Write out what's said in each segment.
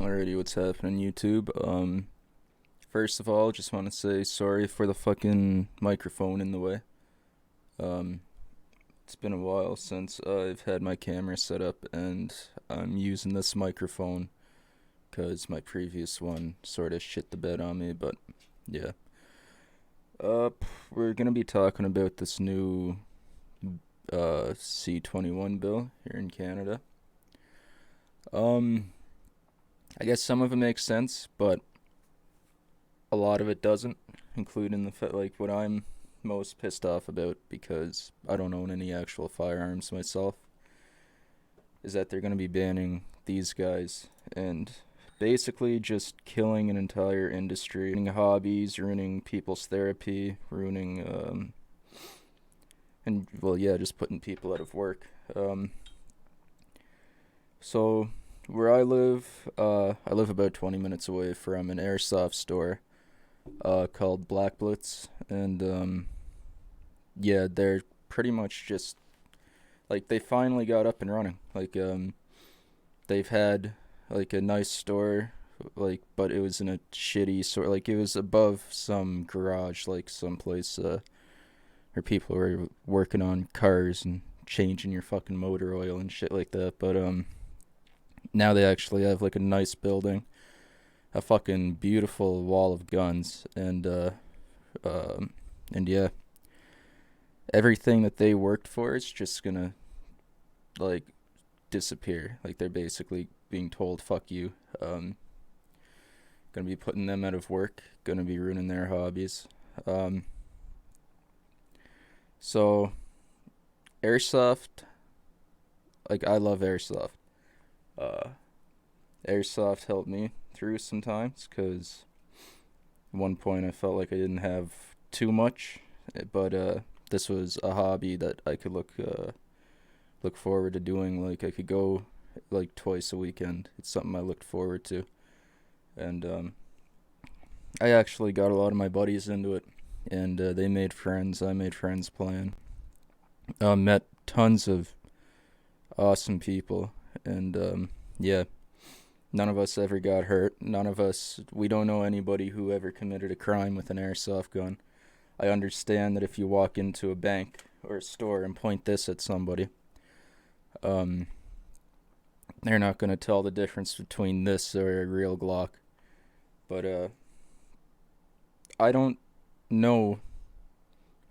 Alrighty, what's happening, YouTube? First of all, just want to say sorry for the fucking microphone in the way. Um, it's been a while since I've had my camera set up, and I'm using this microphone because my previous one sort of shit the bed on me, but yeah. We're gonna be talking about this new C-21 bill here in Canada. Um, I guess some of it makes sense, but a lot of it doesn't, including the like what I'm most pissed off about, because I don't own any actual firearms myself, is that they're going to be banning these guys and basically just killing an entire industry, ruining hobbies, ruining people's therapy, ruining and well, yeah, just putting people out of work. So where I live about 20 minutes away from an AirSoft store called Black Blitz, and yeah, they're pretty much just like they finally got up and running. They've had like a nice store, like, but it was in a shitty sort, like it was above some garage, like someplace where people were working on cars and changing your fucking motor oil and shit like that. But now they actually have like a nice building, a fucking beautiful wall of guns, and yeah, everything that they worked for is just gonna like disappear. Like they're basically being told fuck you. Gonna be putting them out of work, gonna be ruining their hobbies. um so airsoft, like, I love airsoft. uh Airsoft helped me through sometimes, because at one point I felt like I didn't have too much, but this was a hobby that I could look forward to doing. Like, I could go like twice a weekend. It's something I looked forward to, and I actually got a lot of my buddies into it, and they made friends. I made friends playing. Met tons of awesome people, and yeah, none of us ever got hurt. We don't know anybody who ever committed a crime with an airsoft gun. I understand that if you walk into a bank or a store and point this at somebody, um, they're not going to tell the difference between this or a real Glock. But I don't know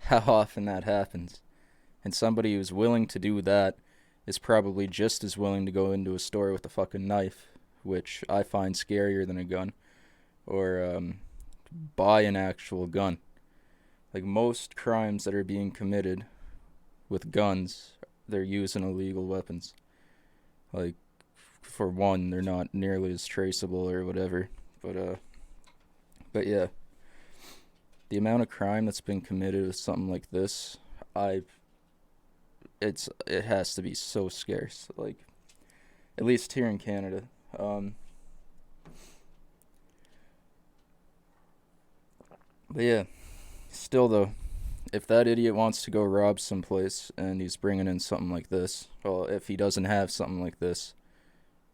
how often that happens. And somebody who's willing to do that is probably just as willing to go into a store with a fucking knife, which I find scarier than a gun, or buy an actual gun. Like, most crimes that are being committed with guns, they're using illegal weapons. Like, for one, they're not nearly as traceable or whatever. But yeah, the amount of crime that's been committed with something like this, it has to be so scarce. Like, at least here in Canada. But yeah, still though, if that idiot wants to go rob someplace and he's bringing in something like this, well, if he doesn't have something like this,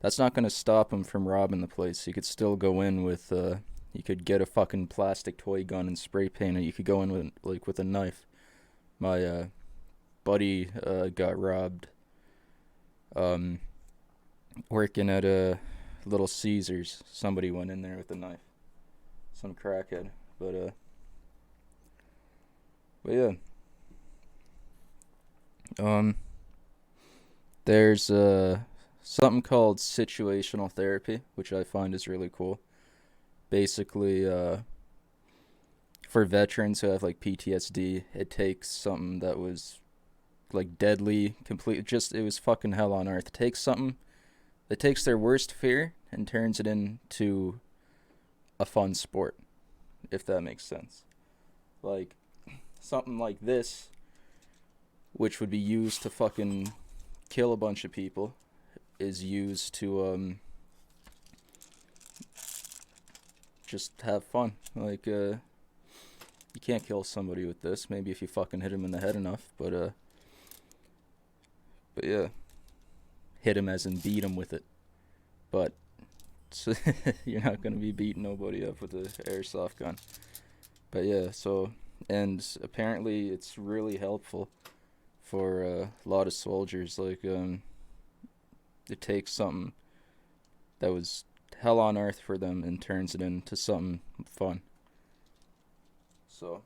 that's not going to stop him from robbing the place. He could still go in with, you could get a fucking plastic toy gun and spray paint it. You could go in with a knife. My buddy got robbed working at a Little Caesars. Somebody went in there with a knife. Some crackhead. But yeah. There's something called situational therapy, which I find is really cool. Basically, for veterans who have like PTSD, it takes something that was like deadly, it was fucking hell on earth. It takes something that takes their worst fear and turns it into a fun sport, if that makes sense. Like, something like this, which would be used to fucking kill a bunch of people, is used to just have fun. Like, you can't kill somebody with this. Maybe if you fucking hit him in the head enough, but yeah, hit him as in beat him with it. But So you're not gonna be beating nobody up with an airsoft gun. But yeah, so and apparently it's really helpful for a lot of soldiers. Like it takes something that was hell on earth for them and turns it into something fun. So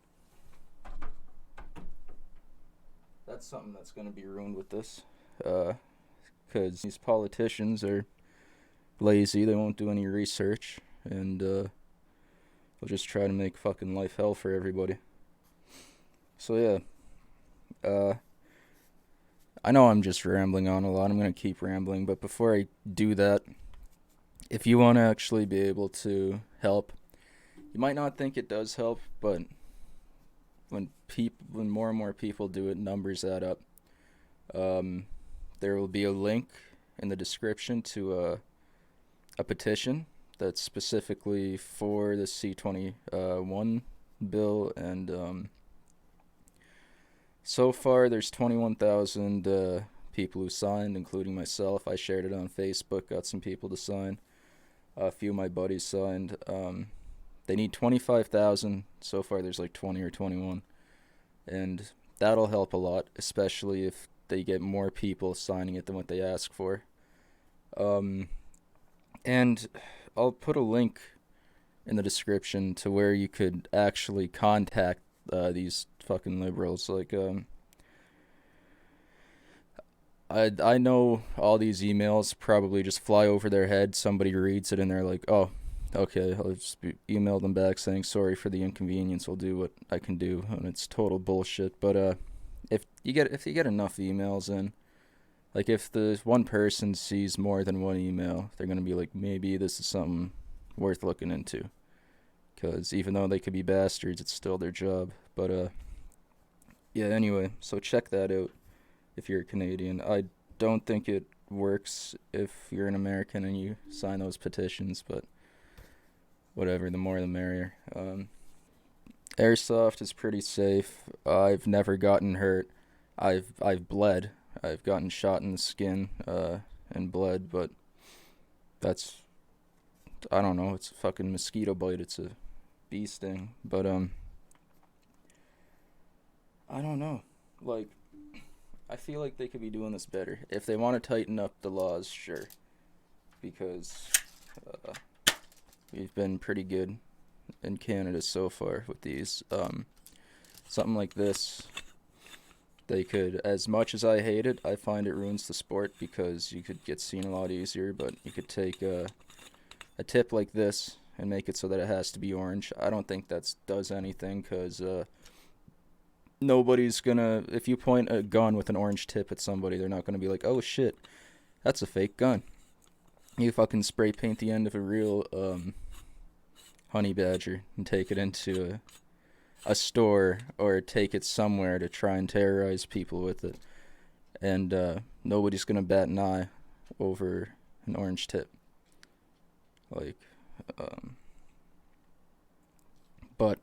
that's something that's gonna be ruined with this, because these politicians are lazy. They won't do any research, and they'll just try to make fucking life hell for everybody. So yeah, I know I'm just rambling on a lot. I'm gonna keep rambling, but before I do that, if you want to actually be able to help, you might not think it does help, but when more and more people do it, numbers add up. There will be a link in the description to a petition that's specifically for the C-21 bill, and so far there's 21,000 people who signed, including myself. I shared it on Facebook, got some people to sign. A few of my buddies signed. They need 25,000. So far there's like 20 or 21. And that'll help a lot, especially if they get more people signing it than what they ask for. And I'll put a link in the description to where you could actually contact these fucking liberals. Like, I know all these emails probably just fly over their head. Somebody reads it and they're like, oh, okay, I'll just email them back saying sorry for the inconvenience. I'll do what I can do, and it's total bullshit. But if you get enough emails in, like if the one person sees more than one email, they're gonna be like, maybe this is something worth looking into. Because even though they could be bastards, it's still their job. But yeah. Anyway, so check that out if you're a Canadian. I don't think it works if you're an American and you sign those petitions, but whatever, the more the merrier. Airsoft is pretty safe. I've never gotten hurt. I've bled. I've gotten shot in the skin and bled, but that's, I don't know, it's a fucking mosquito bite. It's a bee sting. But I don't know. Like, I feel like they could be doing this better. If they want to tighten up the laws, sure. Because we've been pretty good in Canada so far with these. Something like this, they could, as much as I hate it, I find it ruins the sport because you could get seen a lot easier, but you could take a tip like this and make it so that it has to be orange. I don't think that does anything, because nobody's gonna, if you point a gun with an orange tip at somebody, they're not gonna be like, oh shit, that's a fake gun. You fucking spray paint the end of a real honey badger and take it into a store or take it somewhere to try and terrorize people with it, and nobody's gonna bat an eye over an orange tip. Like, but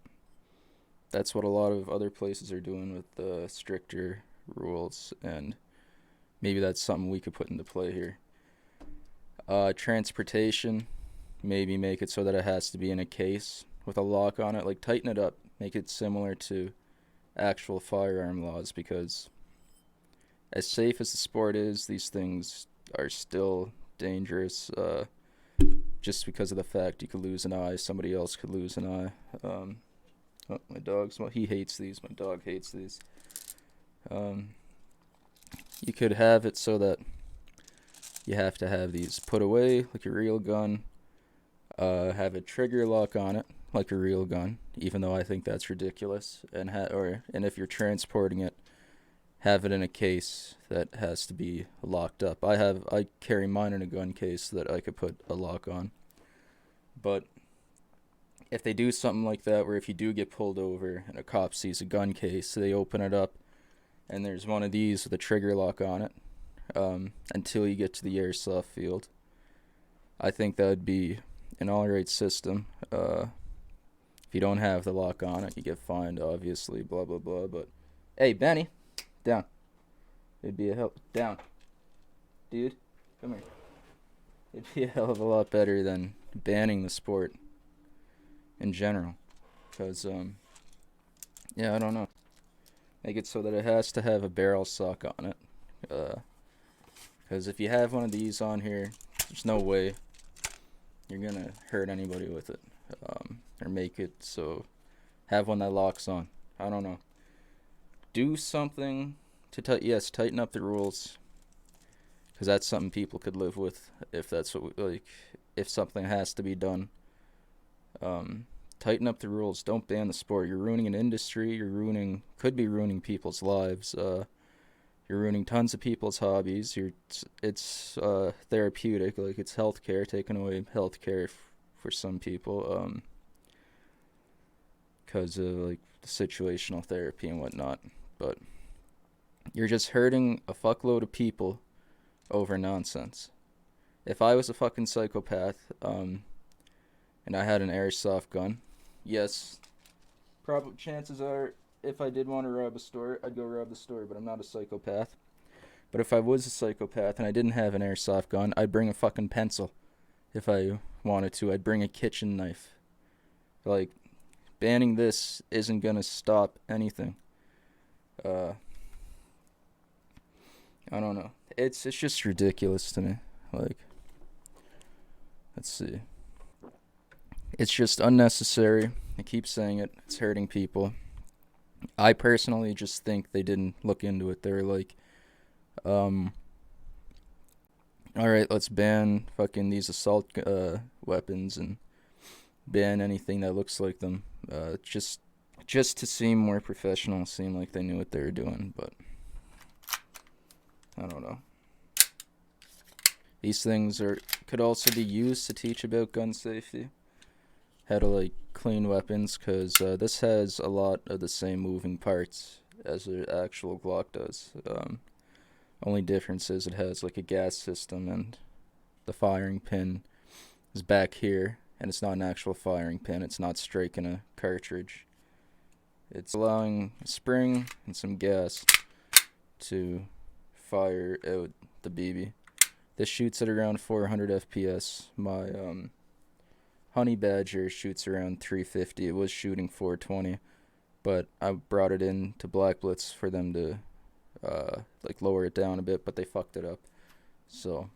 that's what a lot of other places are doing with stricter rules, and maybe that's something we could put into play here. Transportation, maybe make it so that it has to be in a case with a lock on it. Like, tighten it up, make it similar to actual firearm laws, because as safe as the sport is, these things are still dangerous, just because of the fact you could lose an eye, somebody else could lose an eye. Oh, my dog's, well, he hates these, my dog hates these. You could have it so that you have to have these put away like a real gun, have a trigger lock on it like a real gun, even though I think that's ridiculous, and and if you're transporting it, have it in a case that has to be locked up. I carry mine in a gun case that I could put a lock on. But if they do something like that, where if you do get pulled over and a cop sees a gun case, they open it up and there's one of these with a trigger lock on it, until you get to the airsoft field, I think that would be an alright system. If you don't have the lock on it, you get fined, obviously, blah blah blah. But hey, Benny, down. It'd be a help. Down, dude, come here. It'd be a hell of a lot better than banning the sport in general. Because, yeah, I don't know. Make it so that it has to have a barrel sock on it. Because if you have one of these on here, there's no way you're gonna hurt anybody with it. Or make it so have one that locks on. I don't know. Do something to tighten up the rules, because that's something people could live with if that's what if something has to be done. Tighten up the rules. Don't ban the sport. You're ruining an industry. Could be ruining people's lives. You're ruining tons of people's hobbies. It's therapeutic. Like, it's healthcare. Taking away healthcare for some people. Because of like the situational therapy and whatnot. But you're just hurting a fuckload of people over nonsense. If I was a fucking psychopath, and I had an airsoft gun, yes, probably chances are, if I did want to rob a store, I'd go rob the store, but I'm not a psychopath. But if I was a psychopath and I didn't have an airsoft gun, I'd bring a fucking pencil. If I wanted to, I'd bring a kitchen knife. Like, banning this isn't gonna stop anything. I don't know. It's just ridiculous to me. Like, let's see. It's just unnecessary. I keep saying it. It's hurting people. I personally just think they didn't look into it. They're like, alright, let's ban fucking these assault weapons and ban anything that looks like them. Just to seem more professional, seem like they knew what they were doing, but I don't know. These things could also be used to teach about gun safety, how to like clean weapons, because this has a lot of the same moving parts as an actual Glock does. Only difference is it has like a gas system, and the firing pin is back here, and it's not an actual firing pin. It's not striking a cartridge. It's allowing a spring and some gas to fire out the BB. This shoots at around 400 FPS. My Honey Badger shoots around 350. It was shooting 420, but I brought it in to Black Blitz for them to like lower it down a bit, but they fucked it up. So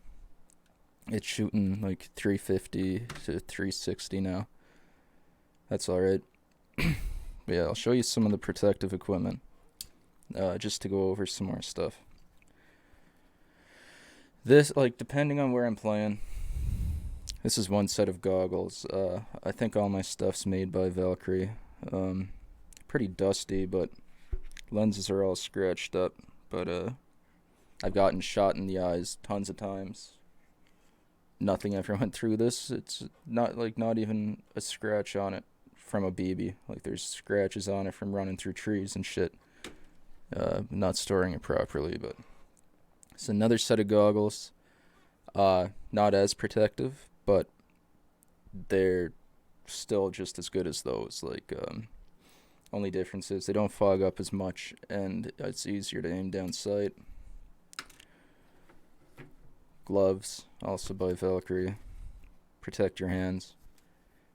it's shooting like 350 to 360 now. That's alright. But yeah, I'll show you some of the protective equipment, just to go over some more stuff. This, like, depending on where I'm playing, this is one set of goggles. I think all my stuff's made by Valkyrie. Pretty dusty, but lenses are all scratched up. But I've gotten shot in the eyes tons of times. Nothing ever went through this. It's not even a scratch on it from a BB. Like, there's scratches on it from running through trees and shit. Not storing it properly, but it's another set of goggles. Not as protective, but they're still just as good as those. Like, only difference is they don't fog up as much, and it's easier to aim down sight. Gloves, also by Valkyrie. Protect your hands,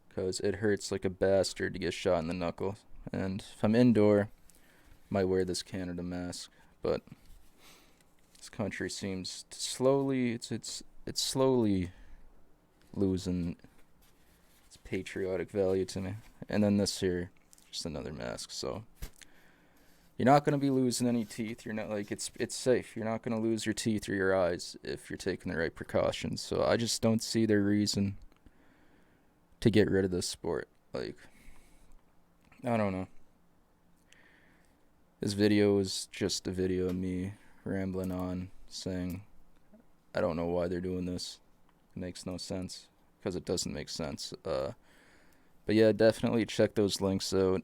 because it hurts like a bastard to get shot in the knuckles. And if I'm indoor, might wear this Canada mask, but this country seems to slowly, it's slowly losing its patriotic value to me. And then this here, just another mask. So you're not going to be losing any teeth. You're not, like, it's safe. You're not going to lose your teeth or your eyes if you're taking the right precautions. So I just don't see the reason to get rid of this sport. Like, I don't know. This video is just a video of me rambling on, saying I don't know why they're doing this. It makes no sense, because it doesn't make sense. But yeah, definitely check those links out.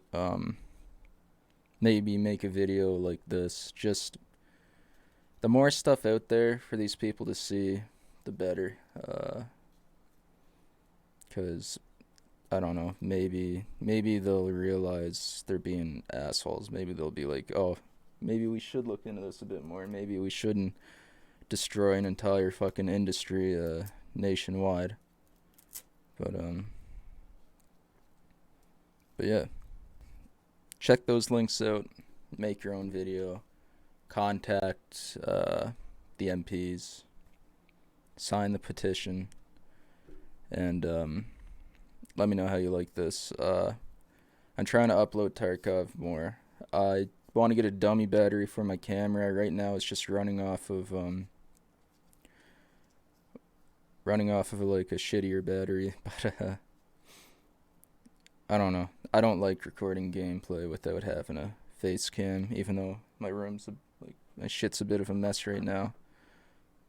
Maybe make a video like this. Just the more stuff out there for these people to see, the better. Because I don't know, maybe they'll realize they're being assholes. Maybe they'll be like, oh, maybe we should look into this a bit more. Maybe we shouldn't destroy an entire fucking industry nationwide. But yeah, check those links out. Make your own video. Contact the MPs. Sign the petition. And let me know how you like this. I'm trying to upload Tarkov more. I want to get a dummy battery for my camera. Right now it's just running off of like a shittier battery. But I don't know. I don't like recording gameplay without having a face cam, even though my room's my shit's a bit of a mess right now.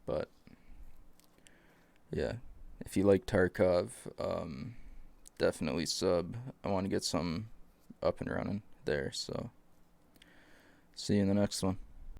But yeah, if you like Tarkov, definitely sub. I want to get some up and running there. So see you in the next one.